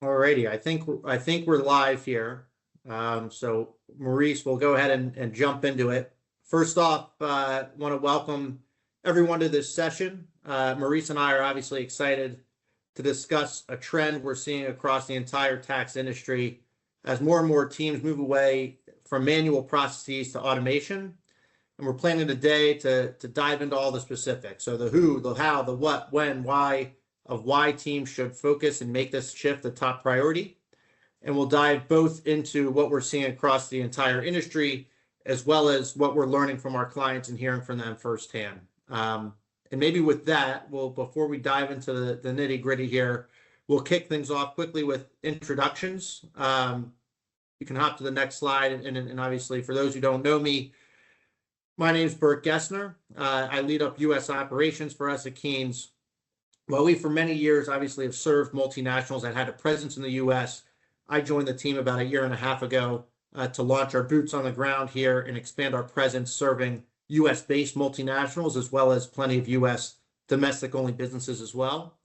Alrighty, I think we're live here. So Maurice, we'll go ahead and jump into it. First off, want to welcome everyone to this session. Maurice and I are obviously excited to discuss a trend we're seeing across the entire tax industry as more and more teams move away from manual processes to automation. And we're planning today to dive into all the specifics. So the who, the how, the what, when, why, of why teams should focus and make this shift a top priority. And we'll dive both into what we're seeing across the entire industry, as well as what we're learning from our clients and hearing from them firsthand. And maybe with that, before we dive into the nitty gritty here, we'll kick things off quickly with introductions. You can hop to the next slide. And obviously, for those who don't know me, my name is Burt Gessner. I lead up U.S. operations for us at Keeyns. While we, for many years, obviously have served multinationals that had a presence in the U.S., I joined the team about a year and a half ago to launch our boots on the ground here and expand our presence serving U.S.-based multinationals, as well as plenty of U.S. domestic-only businesses as well.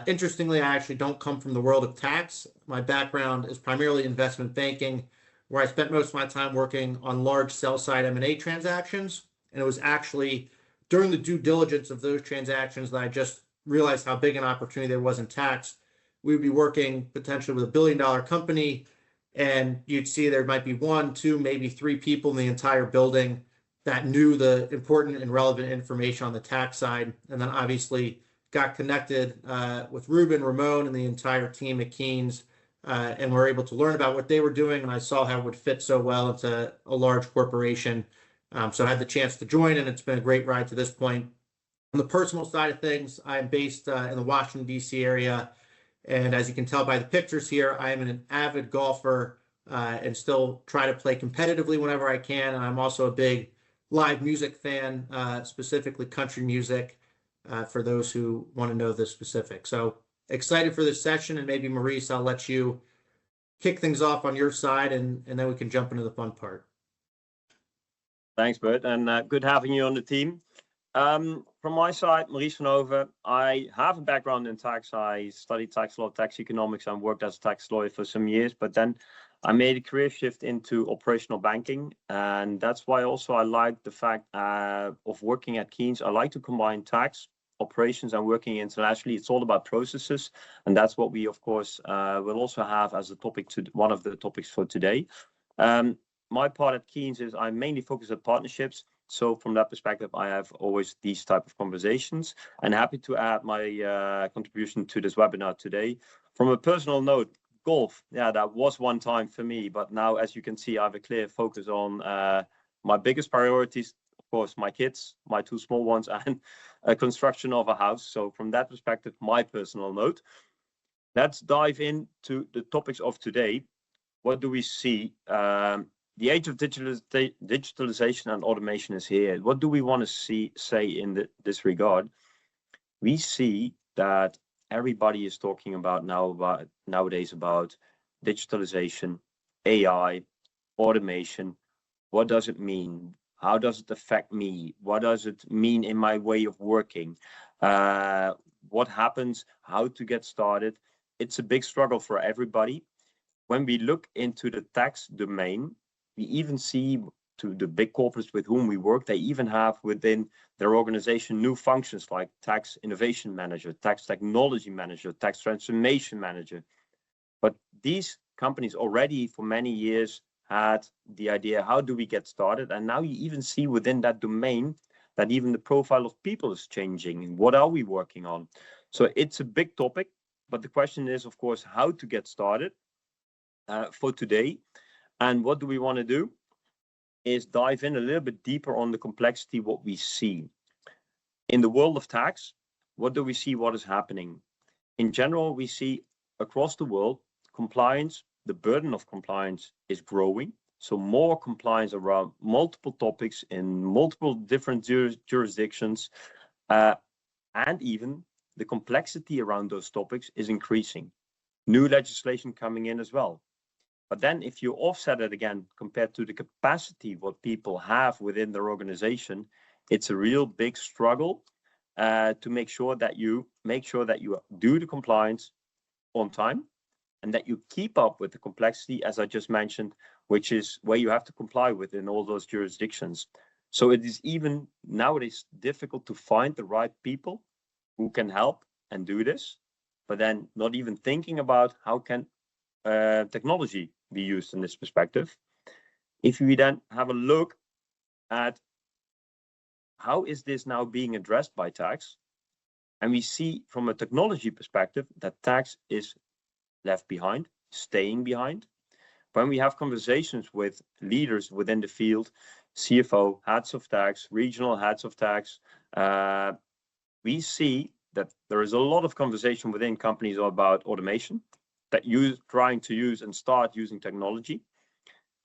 Interestingly, I actually don't come from the world of tax. My background is primarily investment banking, where I spent most of my time working on large sell-side M&A transactions. And it was actually during the due diligence of those transactions that I just realized how big an opportunity there was in tax. We would be working potentially with $1 billion company, and you'd see there might be 1, 2, maybe 3 people in the entire building that knew the important and relevant information on the tax side. And then obviously got connected with Ruben, Ramon, and the entire team at Keeyns, and were able to learn about what they were doing. And I saw how it would fit so well into a large corporation. So I had the chance to join, and it's been a great ride to this point. On the personal side of things, I'm based in the Washington, D.C. area. And as you can tell by the pictures here, I am an avid golfer and still try to play competitively whenever I can. And I'm also a big live music fan, specifically country music, for those who want to know the specifics. So excited for this session. And maybe, Maurice, I'll let you kick things off on your side, and then we can jump into the fun part. Thanks, Bert, and good having you on the team. From my side, Maurice van Hoven, I have a background in tax. I studied tax law, tax economics, and worked as a tax lawyer for some years, but then I made a career shift into operational banking. And that's why also I like the fact of working at Keeyns. I like to combine tax, operations, and working internationally. It's all about processes. And that's what we, of course, will also have as a topic to one of the topics for today. My part at Keeyns is I mainly focus on partnerships. So from that perspective, I have always these type of conversations, and happy to add my contribution to this webinar today. From a personal note, golf, yeah, that was one time for me, but now, as you can see, I have a clear focus on my biggest priorities, of course, my kids, my 2 small ones, and construction of a house. So from that perspective, my personal note. Let's dive into the topics of today. What do we see? The age of digitalization and automation is here. What do we want to say in this regard? We see that everybody is talking about nowadays about digitalization, AI, automation. What does it mean? How does it affect me? What does it mean in my way of working? What happens? How to get started? It's a big struggle for everybody. When we look into the tax domain, we even see to the big corporates with whom we work, they even have within their organization new functions like tax innovation manager, tax technology manager, tax transformation manager. But these companies already for many years had the idea, how do we get started? And now you even see within that domain that even the profile of people is changing. What are we working on? So it's a big topic, but the question is, of course, how to get started for today. And what do we want to do is dive in a little bit deeper on the complexity, what we see. In the world of tax, what do we see, what is happening? In general, we see across the world, compliance, the burden of compliance is growing. So more compliance around multiple topics in multiple different jurisdictions. And even the complexity around those topics is increasing. New legislation coming in as well. But then if you offset it again, compared to the capacity what people have within their organization, it's a real big struggle to make sure that you do the compliance on time and that you keep up with the complexity, as I just mentioned, which is where you have to comply with in all those jurisdictions. So it is even nowadays difficult to find the right people who can help and do this, but then not even thinking about how can technology be used in this perspective. If we then have a look at how is this now being addressed by tax, and we see from a technology perspective that tax is left behind, staying behind. When we have conversations with leaders within the field, CFO, heads of tax, regional heads of tax, we see that there is a lot of conversation within companies about automation, that trying to use and start using technology.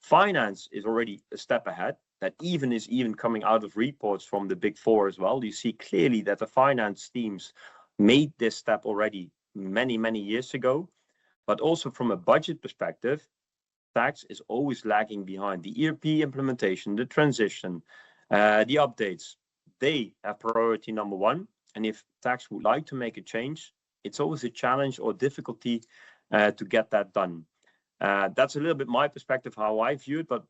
Finance is already a step ahead. That is even coming out of reports from the Big Four as well. You see clearly that the finance teams made this step already many, many years ago. But also from a budget perspective, tax is always lagging behind. The ERP implementation, the transition, the updates, they have priority number one. And if tax would like to make a change, it's always a challenge or difficulty to get that done. That's a little bit my perspective, how I view it. But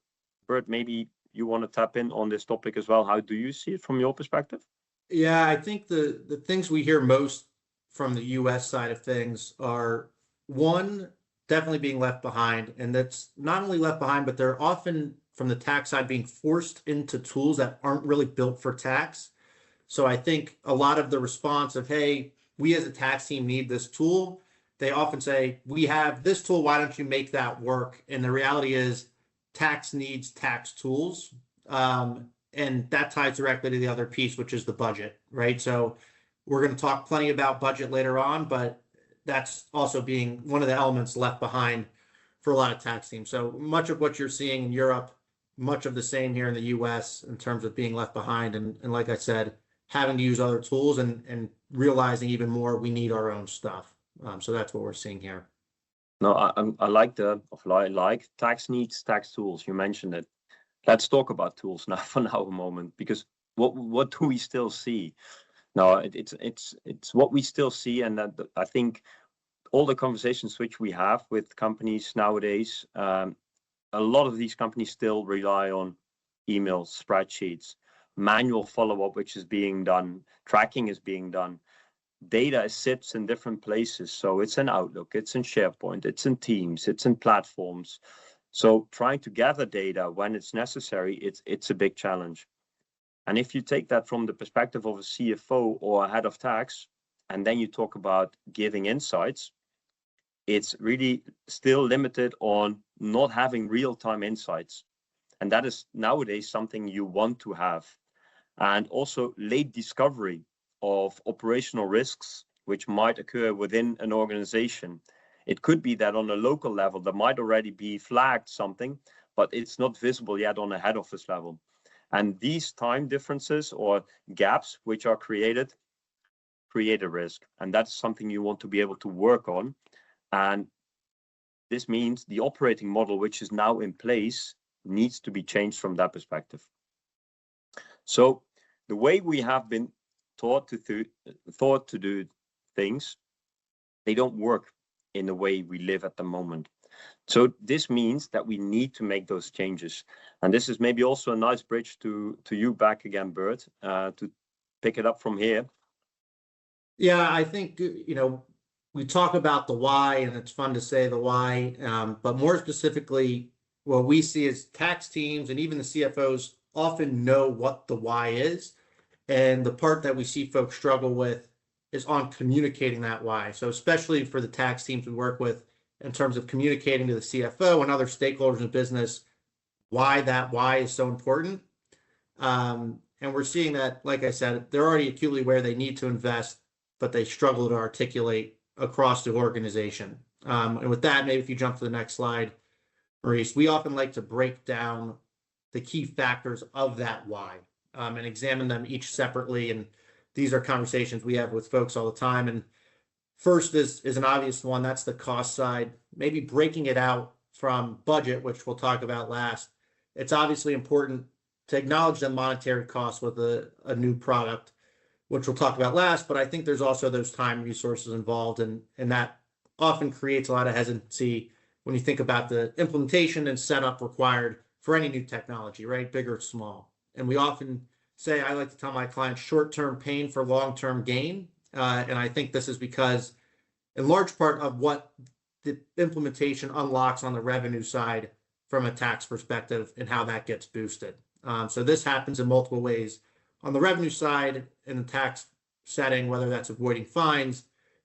Burt, maybe you want to tap in on this topic as well. How do you see it from your perspective? Yeah, I think the things we hear most from the US side of things are, one, definitely being left behind. And that's not only left behind, but they're often from the tax side being forced into tools that aren't really built for tax. So I think a lot of the response of, hey, we as a tax team need this tool, they often say, we have this tool, why don't you make that work? And the reality is tax needs tax tools. And that ties directly to the other piece, which is the budget, right? So we're going to talk plenty about budget later on, but that's also being one of the elements left behind for a lot of tax teams. So much of what you're seeing in Europe, much of the same here in the US in terms of being left behind. And like I said, having to use other tools and realizing even more we need our own stuff. So that's what we're seeing here. No, I like tax needs tax tools. You mentioned it. Let's talk about tools now for now a moment, because what do we still see? No, it's what we still see, and that I think all the conversations which we have with companies nowadays, a lot of these companies still rely on emails, spreadsheets, manual follow-up, which is being done, tracking is being done. Data sits in different places, so it's in Outlook, it's in SharePoint, it's in Teams, it's in platforms. So trying to gather data when it's necessary, it's a big challenge. And if you take that from the perspective of a CFO or a head of tax, and then you talk about giving insights, it's really still limited on not having real-time insights. And that is nowadays something you want to have. And also late discovery of operational risks, which might occur within an organization. It could be that on a local level, there might already be flagged something, but it's not visible yet on a head office level. And these time differences or gaps which are created, create a risk. And that's something you want to be able to work on. And this means the operating model, which is now in place, needs to be changed from that perspective. So the way we have been taught to do things, they don't work in the way we live at the moment. So this means that we need to make those changes. And this is maybe also a nice bridge to you back again, Burt, to pick it up from here. Yeah, I think, we talk about the why, and it's fun to say the why, but more specifically, what we see is tax teams and even the CFOs often know what the why is. And the part that we see folks struggle with is on communicating that why. So especially for the tax teams we work with in terms of communicating to the CFO and other stakeholders in business, why that why is so important. And we're seeing that, like I said, they're already acutely aware they need to invest, but they struggle to articulate across the organization. And with that, maybe if you jump to the next slide, Maurice, we often like to break down the key factors of that why. And examine them each separately. And these are conversations we have with folks all the time. And first is an obvious one. That's the cost side. Maybe breaking it out from budget, which we'll talk about last. It's obviously important to acknowledge the monetary costs with a new product, which we'll talk about last. But I think there's also those time resources involved. And that often creates a lot of hesitancy when you think about the implementation and setup required for any new technology, right? Big or small. And we often say, I like to tell my clients, short-term pain for long-term gain. And I think this is because in large part of what the implementation unlocks on the revenue side from a tax perspective and how that gets boosted. So this happens in multiple ways. On the revenue side, in the tax setting, whether that's avoiding fines,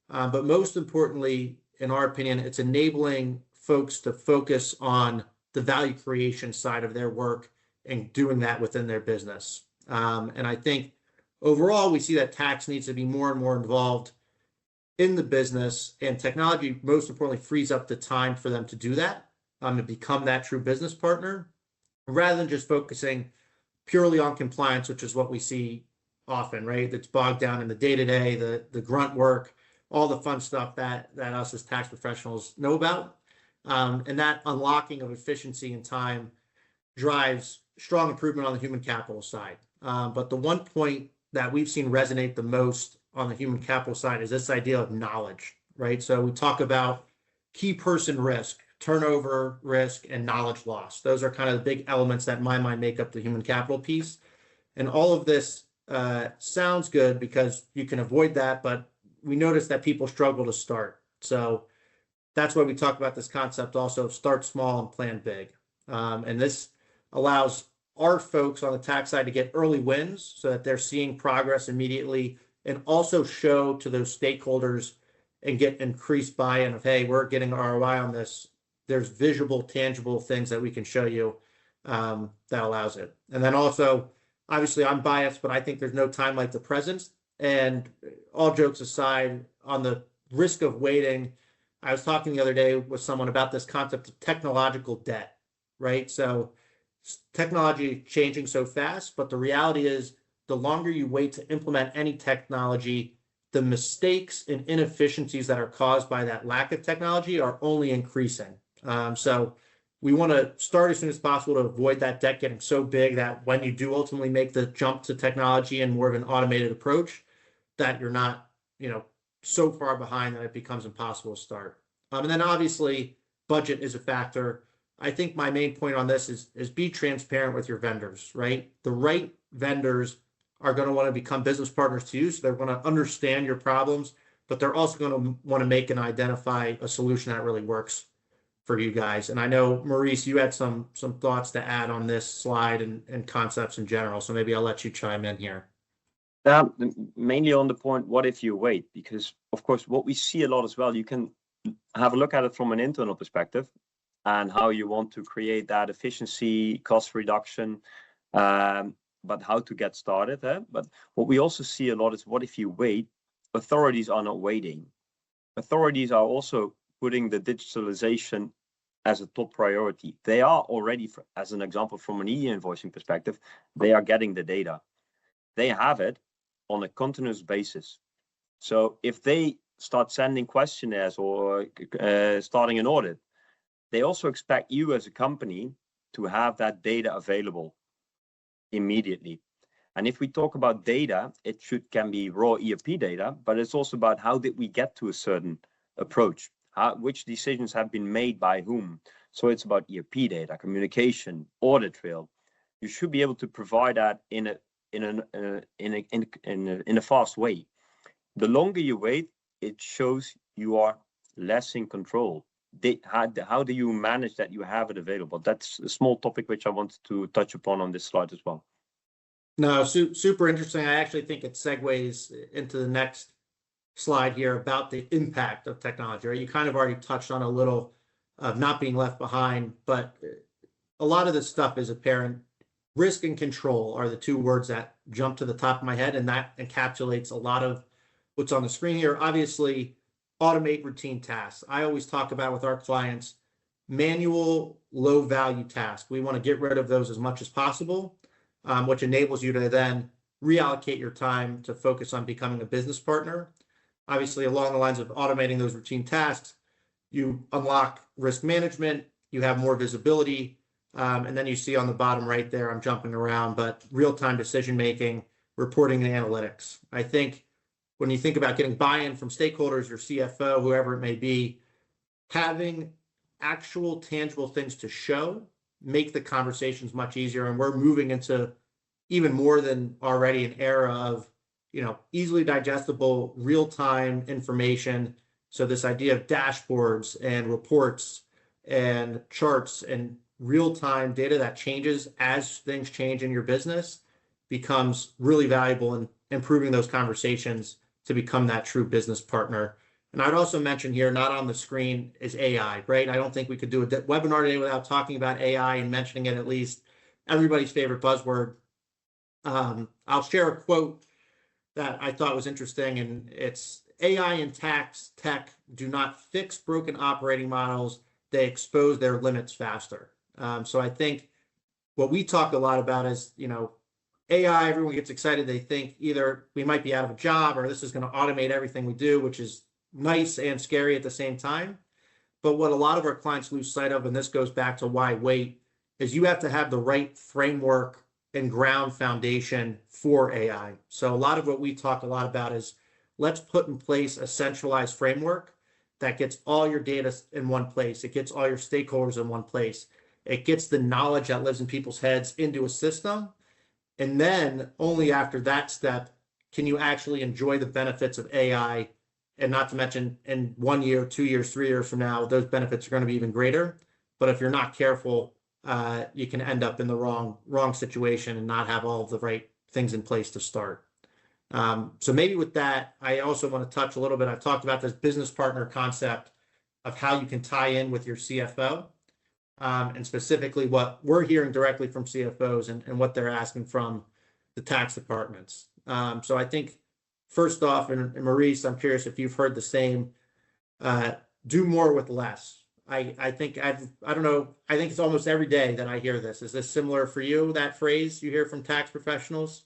but most importantly, in our opinion, it's enabling folks to focus on the value creation side of their work and doing that within their business. And I think overall, we see that tax needs to be more and more involved in the business, and technology, most importantly, frees up the time for them to do that, and become that true business partner, rather than just focusing purely on compliance, which is what we see often, right? That's bogged down in the day-to-day, the grunt work, all the fun stuff that us as tax professionals know about. And that unlocking of efficiency and time drives strong improvement on the human capital side. But the one point that we've seen resonate the most on the human capital side is this idea of knowledge, right? So we talk about key person risk, turnover risk, and knowledge loss. Those are kind of the big elements that in my mind make up the human capital piece. And all of this sounds good because you can avoid that, but we notice that people struggle to start. So that's why we talk about this concept also, start small and plan big. And this allows our folks on the tax side to get early wins so that they're seeing progress immediately, and also show to those stakeholders and get increased buy-in of, hey, we're getting ROI on this. There's visible, tangible things that we can show you that allows it. And then also, obviously I'm biased, but I think there's no time like the present. And all jokes aside, on the risk of waiting, I was talking the other day with someone about this concept of technological debt, right? So technology changing so fast, but the reality is the longer you wait to implement any technology, the mistakes and inefficiencies that are caused by that lack of technology are only increasing. So we want to start as soon as possible to avoid that debt getting so big that when you do ultimately make the jump to technology and more of an automated approach, that you're not, so far behind that it becomes impossible to start. And then obviously budget is a factor. I think my main point on this is be transparent with your vendors, right? The right vendors are going to want to become business partners to you. So they're going to understand your problems, but they're also going to want to make and identify a solution that really works for you guys. And I know, Maurice, you had some thoughts to add on this slide and concepts in general. So maybe I'll let you chime in here. Mainly on the point, what if you wait? Because of course, what we see a lot as well, you can have a look at it from an internal perspective and how you want to create that efficiency, cost reduction, but how to get started. But what we also see a lot is, what if you wait? Authorities are not waiting. Authorities are also putting the digitalization as a top priority. They are already, as an example, from an e-invoicing perspective, they are getting the data. They have it on a continuous basis. So if they start sending questionnaires or starting an audit, they also expect you as a company to have that data available immediately. And if we talk about data, it can be raw ERP data, but it's also about how did we get to a certain approach, which decisions have been made by whom. So it's about ERP data, communication, audit trail. You should be able to provide that in a fast way. The longer you wait, it shows you are less in control. How do you manage that you have it available? That's a small topic which I wanted to touch upon on this slide as well. No, super interesting. I actually think it segues into the next slide here about the impact of technology, right? You kind of already touched on a little of not being left behind, but a lot of this stuff is apparent. Risk and control are the two words that jump to the top of my head, and that encapsulates a lot of what's on the screen here. Obviously, automate routine tasks. I always talk about with our clients, manual, low value tasks. We want to get rid of those as much as possible, which enables you to then reallocate your time to focus on becoming a business partner. Obviously, along the lines of automating those routine tasks, you unlock risk management, you have more visibility, and then you see on the bottom right there, I'm jumping around, but real-time decision-making, reporting and analytics. I think when you think about getting buy-in from stakeholders, your CFO, whoever it may be, having actual tangible things to show make the conversations much easier. And we're moving into even more than already an era of, easily digestible real-time information. So this idea of dashboards and reports and charts and real-time data that changes as things change in your business becomes really valuable in improving those conversations to become that true business partner. And I'd also mention here, not on the screen, is AI, right? I don't think we could do a webinar today without talking about AI and mentioning it, at least everybody's favorite buzzword. I'll share a quote that I thought was interesting, and it's AI and tax tech do not fix broken operating models, they expose their limits faster. So I think what we talk a lot about is, AI, everyone gets excited. They think either we might be out of a job or this is going to automate everything we do, which is nice and scary at the same time. But what a lot of our clients lose sight of, and this goes back to why wait, is you have to have the right framework and ground foundation for AI. So a lot of what we talk a lot about is let's put in place a centralized framework that gets all your data in one place. It gets all your stakeholders in one place. It gets the knowledge that lives in people's heads into a system. And then only after that step can you actually enjoy the benefits of AI. And not to mention in 1 year, 2 years, 3 years from now, those benefits are going to be even greater. But if you're not careful, you can end up in the wrong situation and not have all of the right things in place to start. So maybe with that, I also want to touch a little bit. I've talked about this business partner concept of how you can tie in with your CFO. And specifically what we're hearing directly from CFOs and what they're asking from the tax departments. So I think first off, and Maurice, I'm curious if you've heard the same, do more with less. I think I don't know, I think it's almost every day that I hear this. Is this similar for you, that phrase you hear from tax professionals?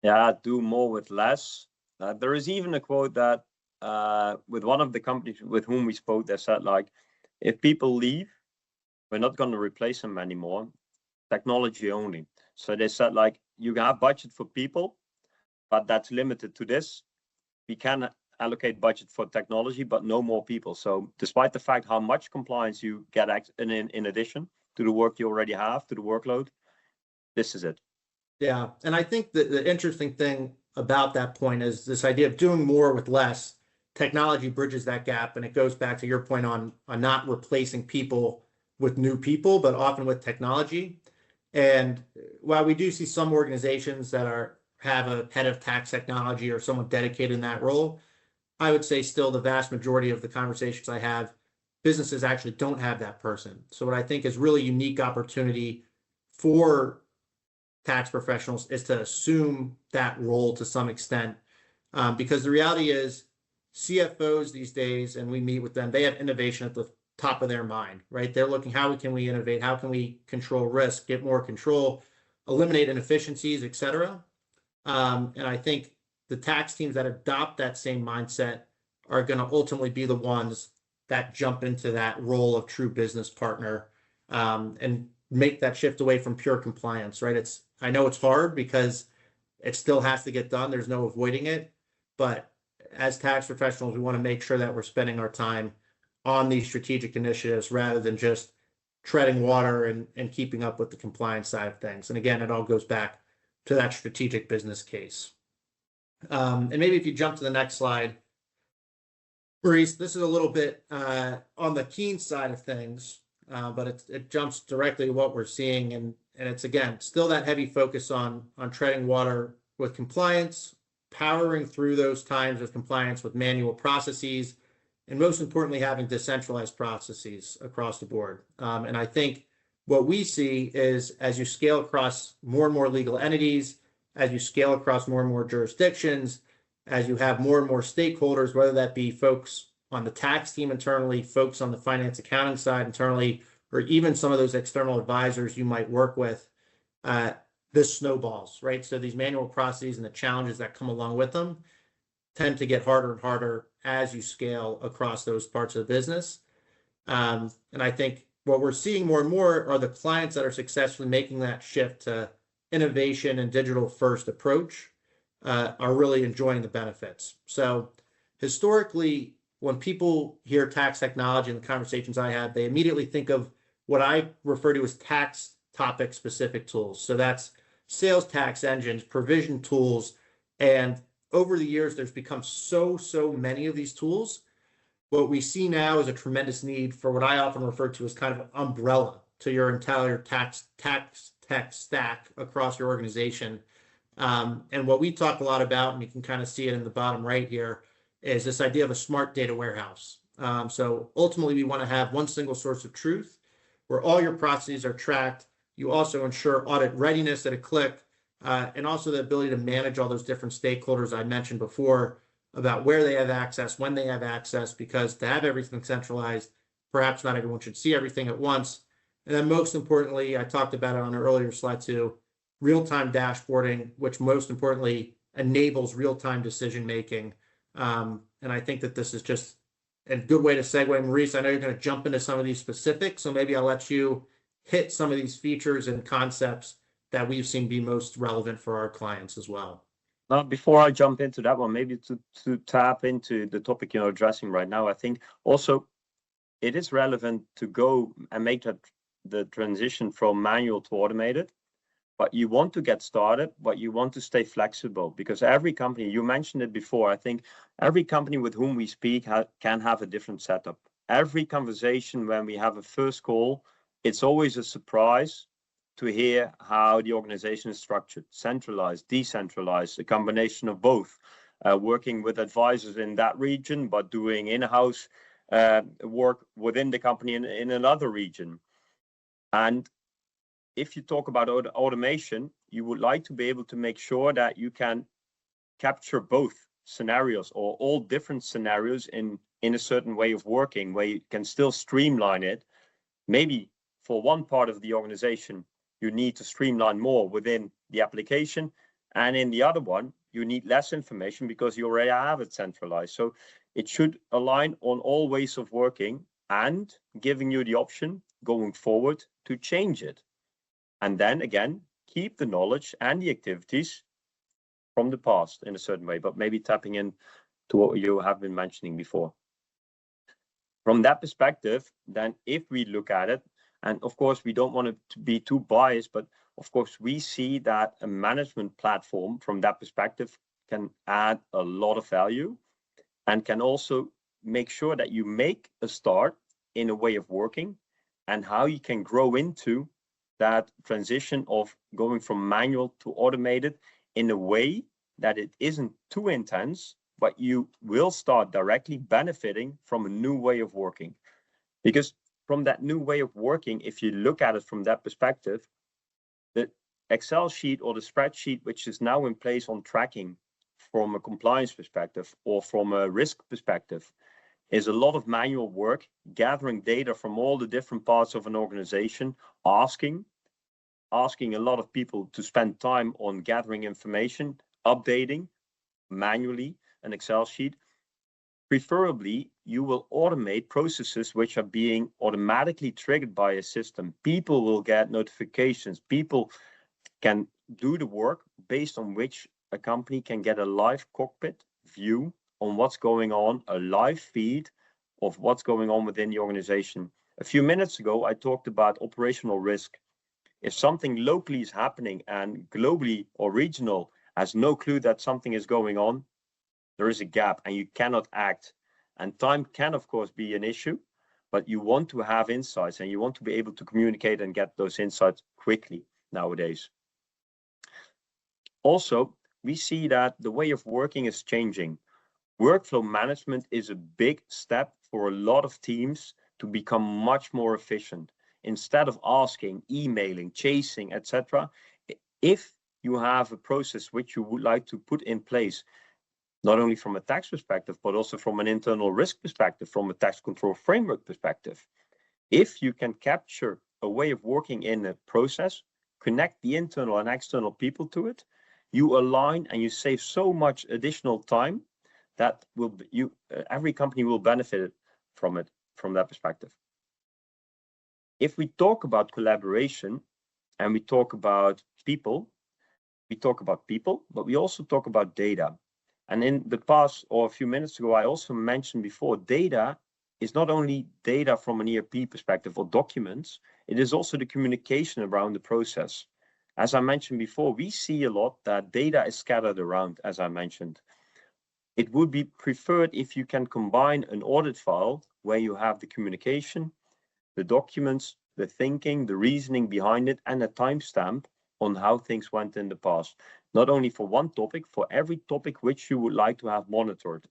Yeah, do more with less. There is even a quote that with one of the companies with whom we spoke, they said, like, if people leave, we're not going to replace them anymore, technology only. So they said, like, you have budget for people, but that's limited to this. We can allocate budget for technology, but no more people. So despite the fact how much compliance you get in addition to the work you already have, to the workload, this is it. Yeah, and I think that the interesting thing about that point is this idea of doing more with less. Technology bridges that gap, and it goes back to your point on not replacing people with new people, but often with technology. And while we do see some organizations that have a head of tax technology or someone dedicated in that role, I would say still the vast majority of the conversations I have, businesses actually don't have that person. So what I think is really unique opportunity for tax professionals is to assume that role to some extent, because the reality is CFOs these days, and we meet with them, they have innovation at the top of their mind, right? They're looking, how can we innovate? How can we control risk, get more control, eliminate inefficiencies, et cetera. And I think the tax teams that adopt that same mindset are going to ultimately be the ones that jump into that role of true business partner, and make that shift away from pure compliance, right? I know it's hard because it still has to get done. There's no avoiding it. But as tax professionals, we want to make sure that we're spending our time on these strategic initiatives rather than just treading water and keeping up with the compliance side of things. And again, it all goes back to that strategic business case. And maybe if you jump to the next slide, Maurice, this is a little bit on the Keeyns side of things, but it jumps directly to what we're seeing. And it's, again, still that heavy focus on treading water with compliance, powering through those times of compliance with manual processes, and most importantly, having decentralized processes across the board. And I think what we see is as you scale across more and more legal entities, as you scale across more and more jurisdictions, as you have more and more stakeholders, whether that be folks on the tax team internally, folks on the finance accounting side internally, or even some of those external advisors you might work with, this snowballs, right? So these manual processes and the challenges that come along with them tend to get harder and harder as you scale across those parts of the business. And I think what we're seeing more and more are the clients that are successfully making that shift to innovation and digital first approach are really enjoying the benefits. So historically, when people hear tax technology and the conversations I had, they immediately think of what I refer to as tax topic specific tools. So that's sales tax engines, provision tools. And over the years, there's become so many of these tools. What we see now is a tremendous need for what I often refer to as kind of an umbrella to your entire tax tech stack across your organization. And what we talk a lot about, and you can kind of see it in the bottom right here, is this idea of a smart data warehouse. So ultimately, we want to have one single source of truth where all your processes are tracked. You also ensure audit readiness at a click, and also the ability to manage all those different stakeholders I mentioned before about where they have access, when they have access, because to have everything centralized, perhaps not everyone should see everything at once. And then most importantly, I talked about it on an earlier slide too, real-time dashboarding, which most importantly enables real-time decision making. And I think that this is just a good way to segue. Maurice, I know you're going to jump into some of these specifics, so maybe I'll let you hit some of these features and concepts that we've seen be most relevant for our clients as well. Now, before I jump into that one, maybe to tap into the topic you're addressing right now, I think also it is relevant to go and make the transition from manual to automated. But you want to get started, but you want to stay flexible, because every company, you mentioned it before, I think every company with whom we speak can have a different setup. Every conversation when we have a first call, it's always a surprise to hear how the organization is structured, centralized, decentralized, a combination of both, working with advisors in that region, but doing in-house work within the company in another region. And if you talk about automation, you would like to be able to make sure that you can capture both scenarios or all different scenarios in a certain way of working, where you can still streamline it. Maybe for one part of the organization, you need to streamline more within the application. And in the other one, you need less information because you already have it centralized. So it should align on all ways of working and giving you the option going forward to change it. And then again, keep the knowledge and the activities from the past in a certain way, but maybe tapping in to what you have been mentioning before. From that perspective, then if we look at it, and of course, we don't want it to be too biased, but of course, we see that a management platform from that perspective can add a lot of value and can also make sure that you make a start in a way of working and how you can grow into that transition of going from manual to automated in a way that it isn't too intense, but you will start directly benefiting from a new way of working. Because from that new way of working, if you look at it from that perspective, the Excel sheet or the spreadsheet, which is now in place on tracking from a compliance perspective or from a risk perspective, is a lot of manual work, gathering data from all the different parts of an organization, asking a lot of people to spend time on gathering information, updating manually an Excel sheet. Preferably, you will automate processes which are being automatically triggered by a system. People will get notifications. People can do the work based on which a company can get a live cockpit view on what's going on, a live feed of what's going on within the organization. A few minutes ago, I talked about operational risk. If something locally is happening and globally or regional has no clue that something is going on, there is a gap and you cannot act. And time can, of course, be an issue, but you want to have insights and you want to be able to communicate and get those insights quickly nowadays. Also, we see that the way of working is changing. Workflow management is a big step for a lot of teams to become much more efficient. Instead of asking, emailing, chasing, etc., if you have a process which you would like to put in place, not only from a tax perspective, but also from an internal risk perspective, from a tax control framework perspective, if you can capture a way of working in a process, connect the internal and external people to it, you align and you save so much additional time that every company will benefit from it from that perspective. If we talk about collaboration and we talk about people, but we also talk about data. And in the past, or a few minutes ago, I also mentioned before, data is not only data from an ERP perspective or documents, it is also the communication around the process. As I mentioned before, we see a lot that data is scattered around, as I mentioned. It would be preferred if you can combine an audit file where you have the communication, the documents, the thinking, the reasoning behind it, and a timestamp on how things went in the past. Not only for one topic, for every topic which you would like to have monitored.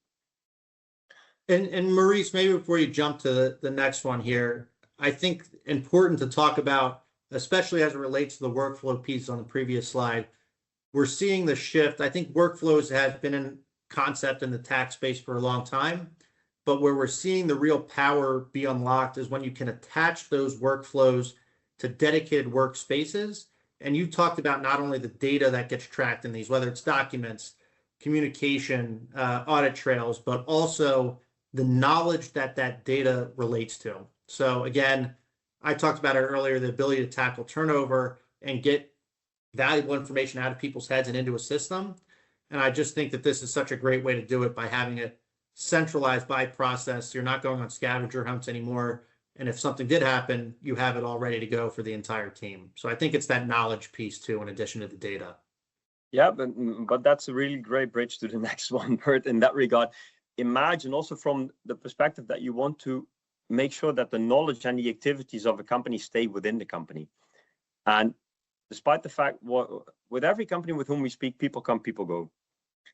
And Maurice, maybe before you jump to the next one here, I think important to talk about, especially as it relates to the workflow piece on the previous slide, we're seeing the shift. I think workflows have been in concept in the tax space for a long time, but where we're seeing the real power be unlocked is when you can attach those workflows to dedicated workspaces. And you talked about not only the data that gets tracked in these, whether it's documents, communication, audit trails, but also the knowledge that that data relates to. So again, I talked about it earlier, the ability to tackle turnover and get valuable information out of people's heads and into a system. And I just think that this is such a great way to do it by having it centralized by process. You're not going on scavenger hunts anymore. And if something did happen, you have it all ready to go for the entire team. So I think it's that knowledge piece too, in addition to the data. Yeah, but that's a really great bridge to the next one, Burt, in that regard. Imagine also from the perspective that you want to make sure that the knowledge and the activities of a company stay within the company. And despite the fact, with every company with whom we speak, people come, people go.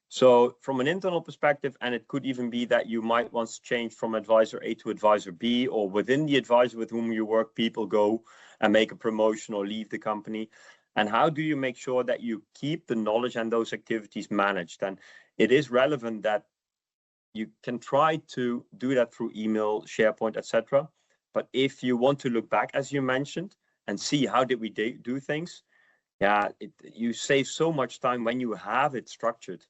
So from an internal perspective, and it could even be that you might want to change from advisor A to advisor B, or within the advisor with whom you work, people go and make a promotion or leave the company. And how do you make sure that you keep the knowledge and those activities managed? And it is relevant that you can try to do that through email, SharePoint, etc. But if you want to look back, as you mentioned, and see how did we do things, yeah, you save so much time when you have it structured.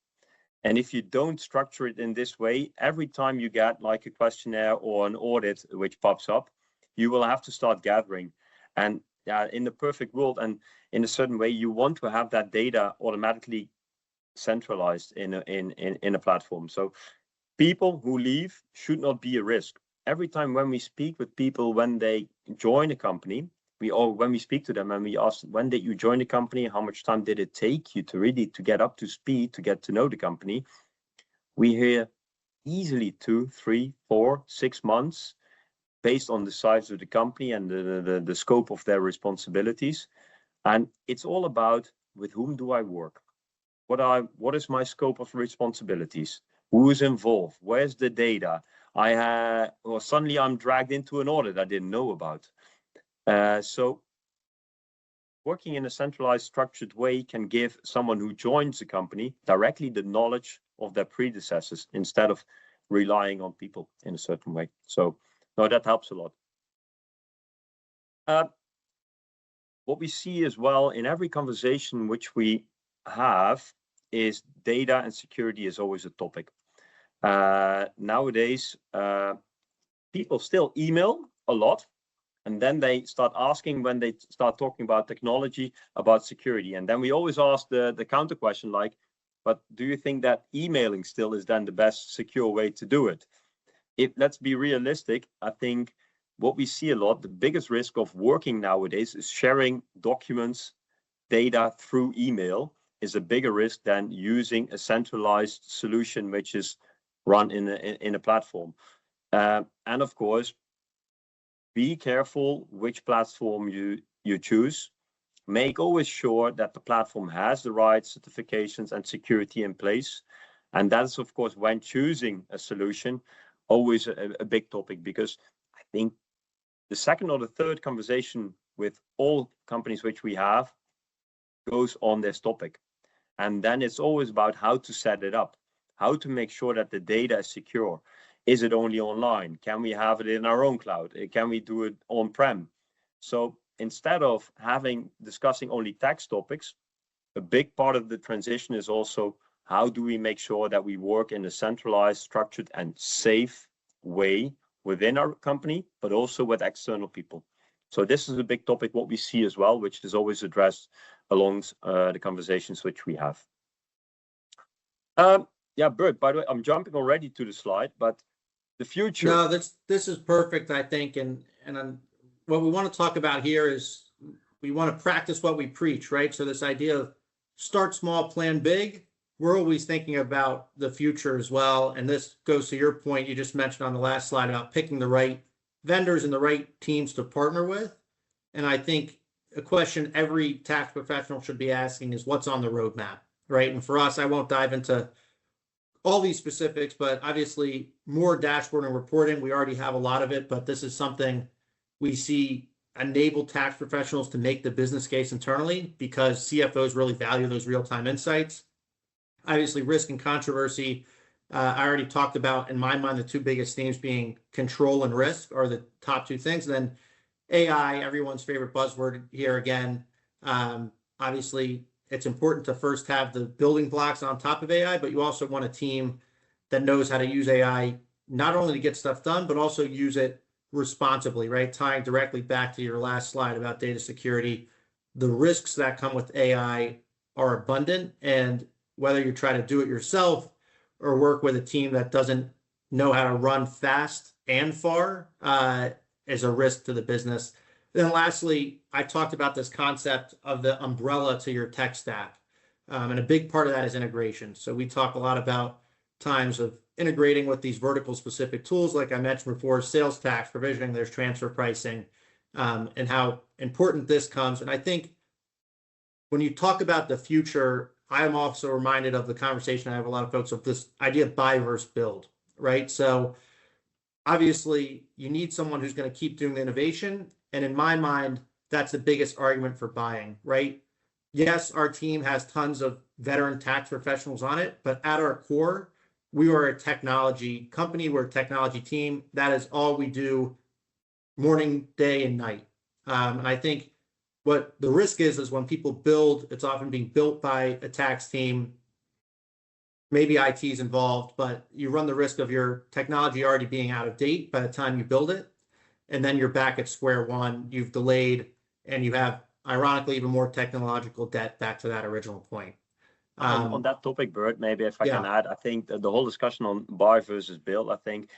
And if you don't structure it in this way, every time you get like a questionnaire or an audit which pops up, you will have to start gathering. And in the perfect world and in a certain way, you want to have that data automatically centralized in a platform. So people who leave should not be a risk. Every time when we speak with people, when they join a company, when we speak to them and we ask, when did you join the company? How much time did it take you to really to get up to speed, to get to know the company? We hear easily 2, 3, 4, 6 months based on the size of the company and the scope of their responsibilities. And it's all about, with whom do I work? What is my scope of responsibilities? Who is involved? Where's the data? Or suddenly I'm dragged into an audit I didn't know about. So working in a centralized, structured way can give someone who joins the company directly the knowledge of their predecessors instead of relying on people in a certain way. So no, that helps a lot. What we see as well in every conversation which we have is data and security is always a topic. Nowadays, people still email a lot. And then they start asking when they start talking about technology, about security. And then we always ask the counter question like, but do you think that emailing still is then the best secure way to do it? Let's be realistic. I think what we see a lot, the biggest risk of working nowadays is sharing documents, data through email is a bigger risk than using a centralized solution, which is run in a platform. And of course, be careful which platform you choose. Make always sure that the platform has the right certifications and security in place. And that's, of course, when choosing a solution, always a big topic, because I think the second or the third conversation with all companies which we have goes on this topic. And then it's always about how to set it up, how to make sure that the data is secure. Is it only online? Can we have it in our own cloud? Can we do it on-prem? So instead of discussing only tax topics, a big part of the transition is also how do we make sure that we work in a centralized, structured, and safe way within our company, but also with external people. So this is a big topic, what we see as well, which is always addressed along the conversations which we have. Yeah, Bert, by the way, I'm jumping already to the slide, but the future. No, this is perfect, I think, and what we want to talk about here is we want to practice what we preach, right? So this idea of start small, plan big. We're always thinking about the future as well, and this goes to your point you just mentioned on the last slide about picking the right vendors and the right teams to partner with. And I think a question every tax professional should be asking is what's on the roadmap, right? And for us, I won't dive into all these specifics, but obviously more dashboard and reporting. We already have a lot of it, but this is something we see enable tax professionals to make the business case internally because CFOs really value those real-time insights. Obviously, risk and controversy. I already talked about, in my mind, the two biggest themes being control and risk are the top two things. And then AI, everyone's favorite buzzword here again. Obviously, it's important to first have the building blocks on top of AI, but you also want a team that knows how to use AI, not only to get stuff done, but also use it responsibly, right? Tying directly back to your last slide about data security. The risks that come with AI are abundant, and whether you try to do it yourself or work with a team that doesn't know how to run fast and far is a risk to the business. Then lastly, I talked about this concept of the umbrella to your tech stack. And a big part of that is integration. So we talk a lot about times of integrating with these vertical specific tools, like I mentioned before, sales tax, provisioning, there's transfer pricing, and how important this comes. And I think when you talk about the future, I'm also reminded of the conversation I have a lot of folks of this idea of buy versus build, right? So obviously you need someone who's going to keep doing the innovation. And in my mind, that's the biggest argument for buying, right? Yes, our team has tons of veteran tax professionals on it, but at our core, we are a technology company. We're a technology team. That is all we do morning, day, and night. And I think what the risk is when people build, it's often being built by a tax team. Maybe IT is involved, but you run the risk of your technology already being out of date by the time you build it. And then you're back at square one, you've delayed, and you have, ironically, even more technological debt back to that original point. On that topic, Bert, maybe if I can add, I think the whole discussion on buy versus build, I think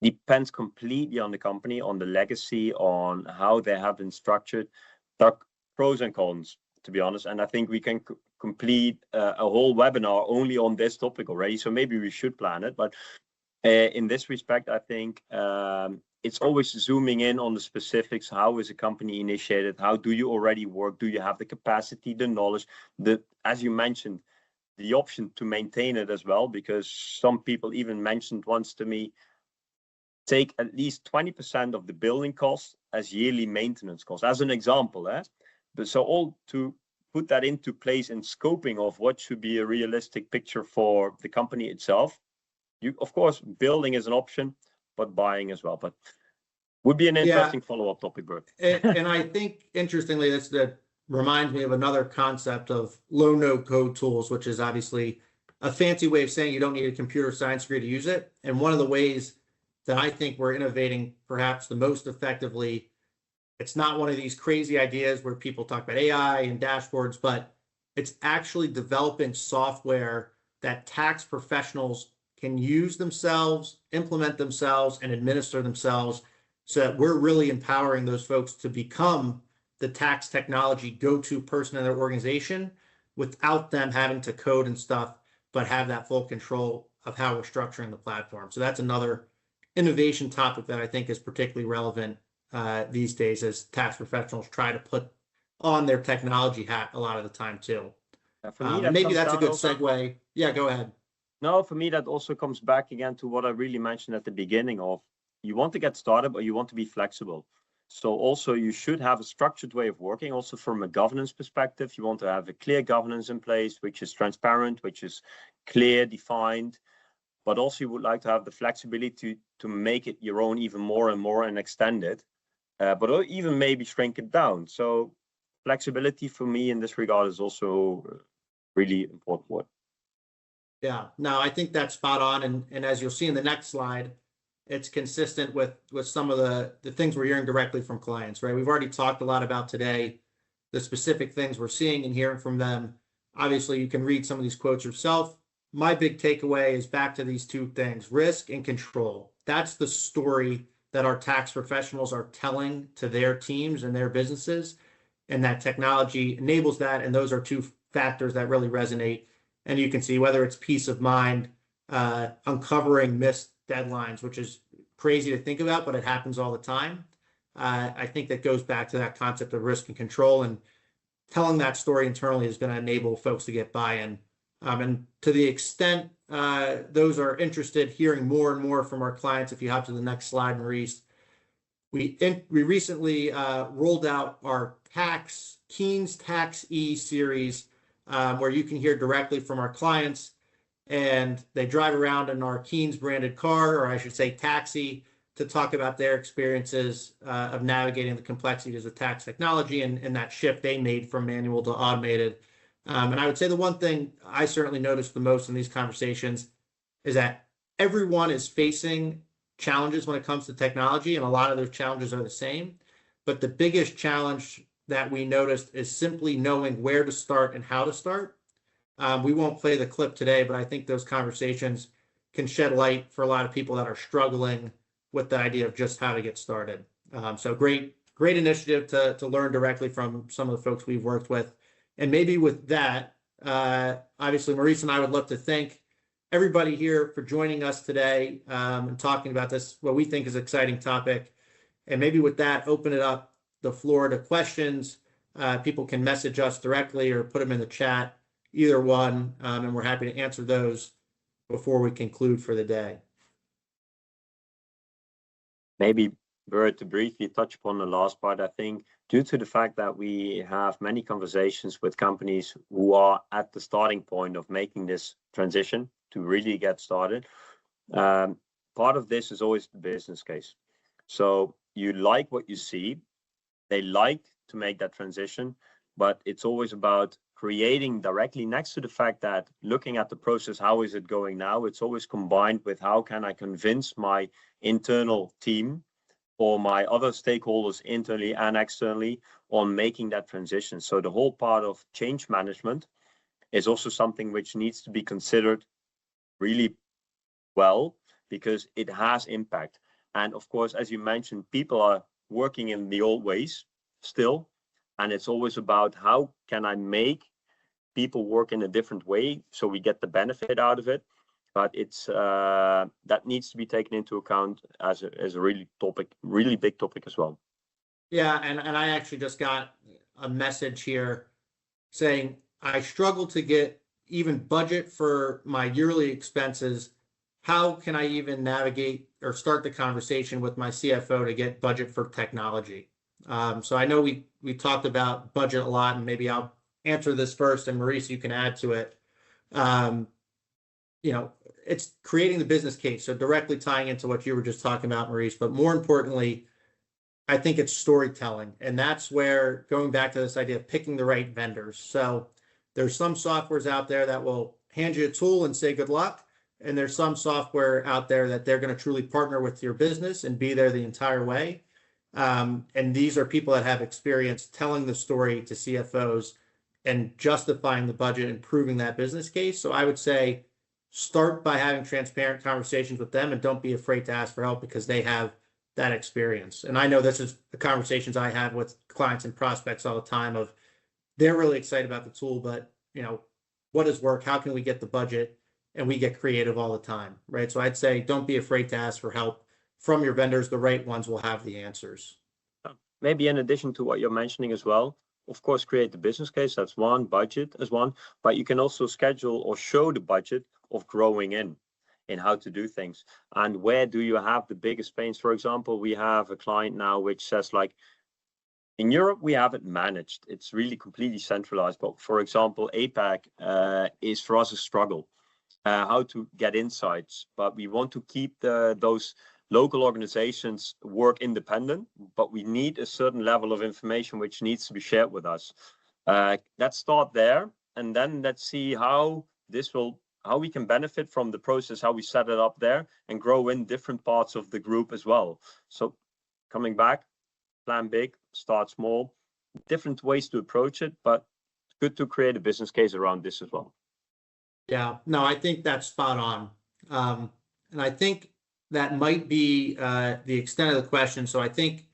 depends completely on the company, on the legacy, on how they have been structured. There are pros and cons, to be honest. And I think we can complete a whole webinar only on this topic already. So maybe we should plan it. But in this respect, I think it's always zooming in on the specifics. How is a company initiated? How do you already work? Do you have the capacity, the knowledge, as you mentioned, the option to maintain it as well? Because some people even mentioned once to me, take at least 20% of the building costs as yearly maintenance costs, as an example. But so all to put that into place in scoping of what should be a realistic picture for the company itself. You, of course, building is an option, but buying as well. But would be an interesting follow-up topic, Bert. And I think, interestingly, that reminds me of another concept of low-no code tools, which is obviously a fancy way of saying you don't need a computer science degree to use it. And one of the ways that I think we're innovating perhaps the most effectively, it's not one of these crazy ideas where people talk about AI and dashboards, but it's actually developing software that tax professionals can use themselves, implement themselves, and administer themselves, so that we're really empowering those folks to become the tax technology go-to person in their organization without them having to code and stuff, but have that full control of how we're structuring the platform. So that's another innovation topic that I think is particularly relevant these days as tax professionals try to put on their technology hat a lot of the time too. For me, maybe that's a good segue. Yeah, go ahead. No, for me, that also comes back again to what I really mentioned at the beginning of, you want to get started, but you want to be flexible. So also you should have a structured way of working. Also from a governance perspective, you want to have a clear governance in place, which is transparent, which is clear, defined, but also you would like to have the flexibility to make it your own even more and more and extend it, but even maybe shrink it down. So flexibility for me in this regard is also really important word. Yeah, no, I think that's spot on. And as you'll see in the next slide, it's consistent with some of the things we're hearing directly from clients, right? We've already talked a lot about today, the specific things we're seeing and hearing from them. Obviously, you can read some of these quotes yourself. my big takeaway is back to these two things, risk and control. That's the story that our tax professionals are telling to their teams and their businesses. And that technology enables that. And those are two factors that really resonate. And you can see whether it's peace of mind, uncovering missed deadlines, which is crazy to think about, but it happens all the time. I think that goes back to that concept of risk and control, and telling that story internally is going to enable folks to get buy-in. And to the extent those are interested hearing more and more from our clients, if you hop to the next slide, Maurice, we recently rolled out our Keeyns Tax E series, where you can hear directly from our clients, and they drive around in our Keeyns branded car, or I should say taxi, to talk about their experiences of navigating the complexities of tax technology and that shift they made from manual to automated. And I would say the one thing I certainly noticed the most in these conversations is that everyone is facing challenges when it comes to technology, and a lot of those challenges are the same. But the biggest challenge that we noticed is simply knowing where to start and how to start. We won't play the clip today, but I think those conversations can shed light for a lot of people that are struggling with the idea of just how to get started. So great initiative to learn directly from some of the folks we've worked with. And maybe with that, obviously, Maurice and I would love to thank everybody here for joining us today and talking about this, what we think is an exciting topic. And maybe with that, open it up the floor to questions. People can message us directly or put them in the chat, either one, and we're happy to answer those before we conclude for the day. Maybe, Burt, to briefly touch upon the last part, I think due to the fact that we have many conversations with companies who are at the starting point of making this transition to really get started, part of this is always the business case. So you like what you see, they like to make that transition, but it's always about creating directly next to the fact that looking at the process, how is it going now? It's always combined with how can I convince my internal team or my other stakeholders internally and externally on making that transition. So the whole part of change management is also something which needs to be considered really well, because it has impact. And of course, as you mentioned, people are working in the old ways still. And it's always about how can I make people work in a different way so we get the benefit out of it. But it's that needs to be taken into account as a really big topic as well. Yeah, and I actually just got a message here saying I struggle to get even budget for my yearly expenses. How can I even navigate or start the conversation with my CFO to get budget for technology? So I know we talked about budget a lot, and maybe I'll answer this first, and Maurice, you can add to it. It's creating the business case, so directly tying into what you were just talking about, Maurice. But more importantly, I think it's storytelling, and that's where going back to this idea of picking the right vendors. So there's some softwares out there that will hand you a tool and say good luck, and there's some software out there that they're going to truly partner with your business and be there the entire way. And these are people that have experience telling the story to CFOs and justifying the budget and proving that business case. So I would say start by having transparent conversations with them, and don't be afraid to ask for help because they have that experience. And I know this is the conversations I have with clients and prospects all the time of they're really excited about the tool, but what does work? How can we get the budget? And we get creative all the time, right? So I'd say don't be afraid to ask for help from your vendors. The right ones will have the answers. Maybe in addition to what you're mentioning as well, of course, create the business case. That's one, budget as one, but you can also schedule or show the budget of growing in how to do things. And where do you have the biggest pains? For example, we have a client now which says, like, in Europe, we have it managed. It's really completely centralized. But for example, APAC is for us a struggle, how to get insights. But we want to keep those local organizations work independent, but we need a certain level of information which needs to be shared with us. Let's start there, and then let's see how we can benefit from the process, how we set it up there, and grow in different parts of the group as well. So coming back, plan big, start small, different ways to approach it, but it's good to create a business case around this as well. Yeah, no, I think that's spot on. And I think that might be the extent of the question. So I think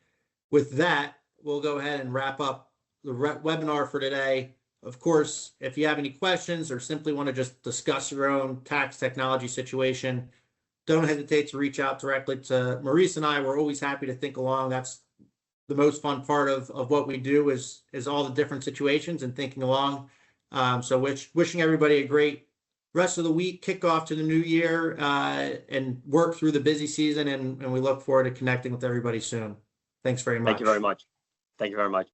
with that, we'll go ahead and wrap up the webinar for today. Of course, if you have any questions or simply want to just discuss your own tax technology situation, don't hesitate to reach out directly to Maurice and I. We're always happy to think along. That's the most fun part of what we do is all the different situations and thinking along. So wishing everybody a great rest of the week, kick off to the new year, and work through the busy season. And we look forward to connecting with everybody soon. Thanks very much. Thank you very much. Thank you very much.